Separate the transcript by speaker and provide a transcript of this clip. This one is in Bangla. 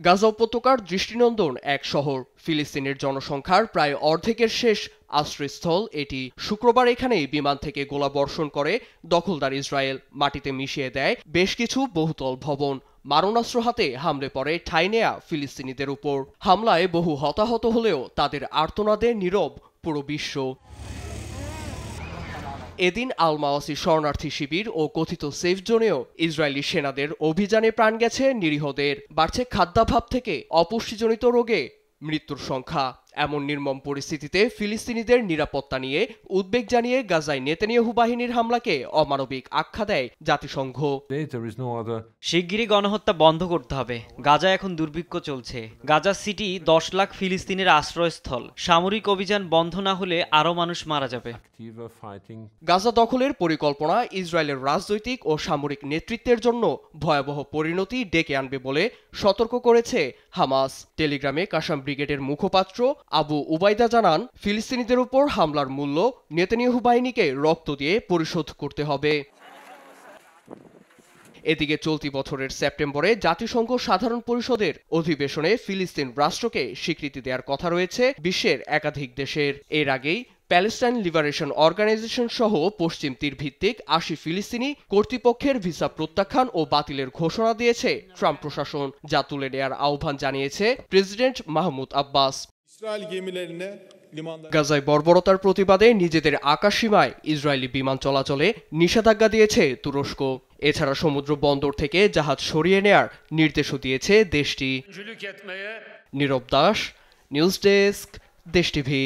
Speaker 1: গাজা উপত্যকার দৃষ্টিনন্দন এক শহর, ফিলিস্তিনের জনসংখ্যার প্রায় অর্ধেকের শেষ আশ্রয়স্থল এটি। শুক্রবার এখানেই বিমান থেকে গোলাবর্ষণ করে দখলদার ইসরায়েল, মাটিতে মিশিয়ে দেয় বেশ কিছু বহুতল ভবন। মারণাস্ত্র হাতে হামলে পড়ে ঠাঁই নেয়া ফিলিস্তিনিদের উপর। হামলায় বহু হতাহত হলেও তাদের আর্তনাদে নীরব পুরো বিশ্ব। এদিন আল মাওয়াসি শরণার্থী শিবির ও কথিত সেফ জোনেও ইসরায়েলি সেনাদের অভিযানে প্রাণ গেছে নিরীহদের। বাড়ছে খাদ্যাভাব থেকে অপুষ্টিজনিত রোগে মৃত্যুর সংখ্যা। এমন নির্মম পরিস্থিতিতে ফিলিস্তিনিদের নিরাপত্তা নিয়ে উদ্বেগ জানিয়ে গাজায় নেতানিয়াহু বাহিনীর হামলাকে অমানবিক আখ্যা দেয় জাতিসংঘ।
Speaker 2: শিগগিরই গণহত্যা বন্ধ করতে হবে। গাজা এখন দুর্ভিক্ষ চলছে। গাজা সিটি 10 লাখ ফিলিস্তিনের আশ্রয়স্থল। সামরিক অভিযান বন্ধ না হলে আরও মানুষ মারা যাবে।
Speaker 1: গাজা দখলের পরিকল্পনা ইসরায়েলের রাজনৈতিক ও সামরিক নেতৃত্বের জন্য ভয়াবহ পরিণতি ডেকে আনবে বলে সতর্ক করেছে হামাস। টেলিগ্রামে কাসাম ব্রিগেডের মুখপাত্র আবু উবাইদা জানান, ফিলিস্তিনিদের উপর হামলার মূল্য নেতানিয়াহু বাহিনীকে রক্ত দিয়ে পরিশোধ করতে হবে। এদিকে চলতি বছরের সেপ্টেম্বরে জাতিসংঘ সাধারণ পরিষদের অধিবেশনে ফিলিস্তিন রাষ্ট্রকে স্বীকৃতি দেওয়ার কথা রয়েছে বিশ্বের একাধিক দেশের। এর আগেই প্যালেস্টাইন লিবারেশন অর্গানাইজেশন সহ পশ্চিম তীর ভিত্তিক 80 ফিলিস্তিনি কর্তৃপক্ষের ভিসা প্রত্যাখ্যান ও বাতিলের ঘোষণা দিয়েছে ট্রাম্প প্রশাসন, যা তুলে নেয়ার আহ্বান জানিয়েছে প্রেসিডেন্ট মাহমুদ আব্বাস। গাজায় বর্বরতার প্রতিবাদে নিজেদের আকাশসীমায় ইসরায়েলি বিমান চলাচলে নিষেধাজ্ঞা দিয়েছে তুরস্ক। এছাড়া সমুদ্র বন্দর থেকে জাহাজ সরিয়ে নেয়ার নির্দেশও দিয়েছে দেশটি। নীরব দাস, নিউজ ডেস্ক, দেশ টিভি।